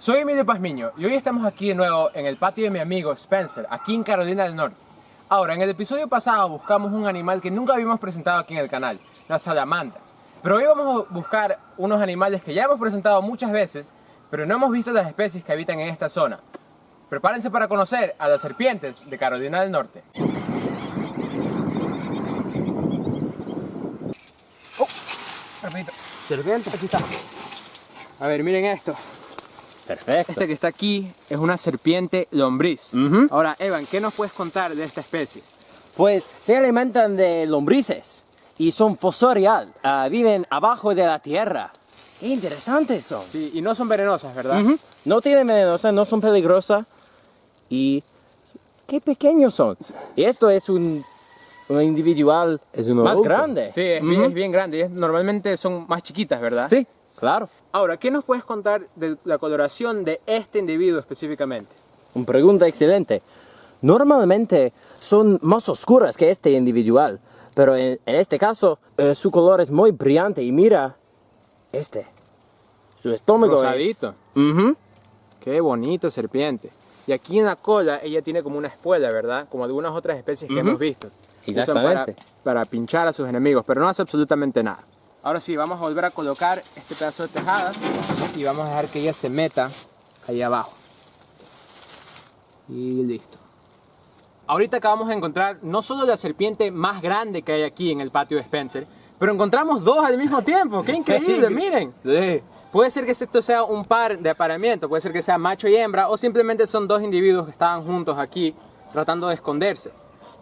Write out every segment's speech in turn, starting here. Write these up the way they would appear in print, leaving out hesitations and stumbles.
Soy Emilio Pazmiño y hoy estamos aquí de nuevo en el patio de mi amigo Spencer, aquí en Carolina del Norte. Ahora, en el episodio pasado buscamos un animal que nunca habíamos presentado aquí en el canal, las salamandras. Pero hoy vamos a buscar unos animales que ya hemos presentado muchas veces, pero no hemos visto las especies que habitan en esta zona. Prepárense para conocer a las serpientes de Carolina del Norte. Repito. ¿Serpiente? Aquí está. A ver, miren esto. Perfecto. Este que está aquí es una serpiente lombriz. Ahora, Evan, ¿qué nos puedes contar de esta especie? Pues se alimentan de lombrices y son fosorial. Viven abajo de la tierra. Qué interesantes son. Sí, y no son venenosas, ¿verdad? No tienen venenosas, no son peligrosas. Y qué pequeños son. Y esto es un individual Es más grande. Sí, es bien grande. Y normalmente son más chiquitas, ¿verdad? Sí, claro. Ahora, ¿qué nos puedes contar de la coloración de este individuo específicamente? Una pregunta excelente. Normalmente son más oscuras que este individual, pero en este caso su color es muy brillante y mira su estómago Rosadito. es... Qué bonita serpiente. Y aquí en la cola ella tiene como una espuela, ¿verdad? Como algunas otras especies que hemos visto. Usan Exactamente. para pinchar a sus enemigos, pero no hace absolutamente nada. Ahora sí, vamos a volver a colocar este pedazo de tejada y vamos a dejar que ella se meta ahí abajo. Y listo. Ahorita acabamos de encontrar no solo la serpiente más grande que hay aquí en el patio de Spencer, pero encontramos dos al mismo tiempo. ¡Qué increíble! ¡Miren! Sí. Puede ser que esto sea un par de apareamiento, puede ser que sea macho y hembra, o simplemente son dos individuos que estaban juntos aquí tratando de esconderse.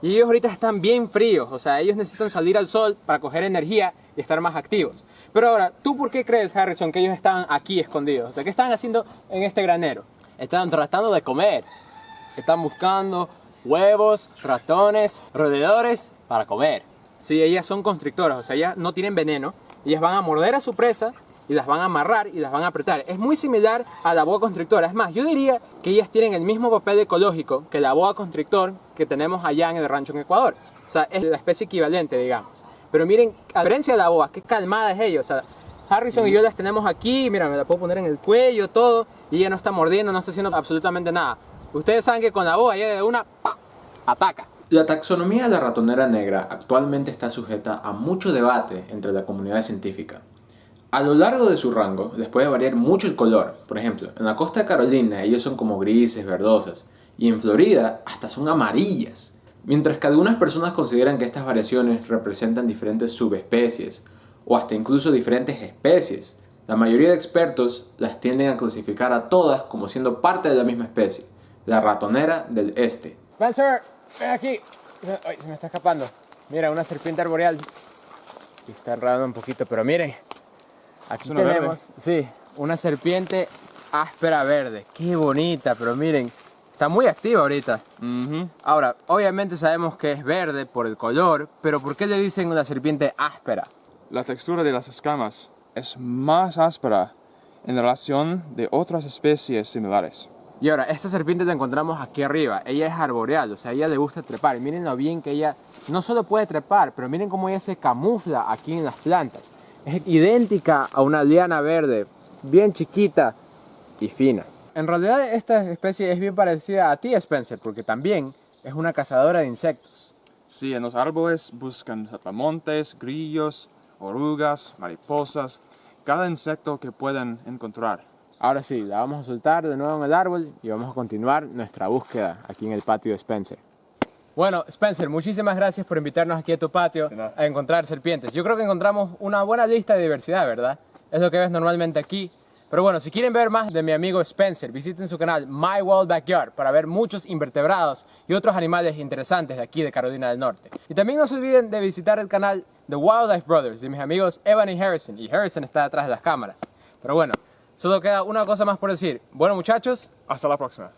Y ellos ahorita están bien fríos, o sea, ellos necesitan salir al sol para coger energía y estar más activos. Pero ahora, ¿tú por qué crees, Harrison, que ellos están aquí escondidos? O sea, ¿qué están haciendo en este granero? Están tratando de comer. Están buscando huevos, ratones, roedores para comer. Sí, ellas son constrictoras, o sea, ellas no tienen veneno, ellas van a morder a su presa y las van a amarrar y las van a apretar. Es muy similar a la boa constrictora. Es más, yo diría que ellas tienen el mismo papel ecológico que la boa constrictor que tenemos allá en el rancho en Ecuador. O sea, es la especie equivalente, digamos. Pero miren, a diferencia de la boa, qué calmada es ella. O sea, Harrison y yo las tenemos aquí, mira, me la puedo poner en el cuello, todo, y ella no está mordiendo, no está haciendo absolutamente nada. Ustedes saben que con la boa ella de una ataca. La taxonomía de la ratonera negra actualmente está sujeta a mucho debate entre la comunidad científica. A lo largo de su rango les puede variar mucho el color. Por ejemplo, en la costa de Carolina ellos son como grises, verdosas, y en Florida hasta son amarillas. Mientras que algunas personas consideran que estas variaciones representan diferentes subespecies, o hasta incluso diferentes especies, la mayoría de expertos las tienden a clasificar a todas como siendo parte de la misma especie, la ratonera del este. Spencer, ven aquí. Ay, se me está escapando. Mira, una serpiente arboreal. Y está enredando un poquito, pero miren. Aquí tenemos, sí, una serpiente áspera verde. Qué bonita, pero miren, está muy activa ahorita. Ahora, obviamente sabemos que es verde por el color, pero ¿por qué le dicen una serpiente áspera? La textura de las escamas es más áspera en relación de otras especies similares. Y ahora, esta serpiente la encontramos aquí arriba. Ella es arboreal, o sea, a ella le gusta trepar. Y miren lo bien que ella no solo puede trepar, pero miren cómo ella se camufla aquí en las plantas. Es idéntica a una liana verde, bien chiquita y fina. En realidad esta especie es bien parecida a ti, Spencer, porque también es una cazadora de insectos. Sí, en los árboles buscan saltamontes, grillos, orugas, mariposas, cada insecto que puedan encontrar. Ahora sí, la vamos a soltar de nuevo en el árbol y vamos a continuar nuestra búsqueda aquí en el patio de Spencer. Bueno, Spencer, muchísimas gracias por invitarnos aquí a tu patio a encontrar serpientes. Yo creo que encontramos una buena lista de diversidad, ¿verdad? Es lo que ves normalmente aquí. Pero bueno, si quieren ver más de mi amigo Spencer, visiten su canal My Wild Backyard para ver muchos invertebrados y otros animales interesantes de aquí de Carolina del Norte. Y también no se olviden de visitar el canal The Wildlife Brothers de mis amigos Evan y Harrison. Y Harrison está detrás de las cámaras. Pero bueno, solo queda una cosa más por decir. Bueno, muchachos, Hasta la próxima.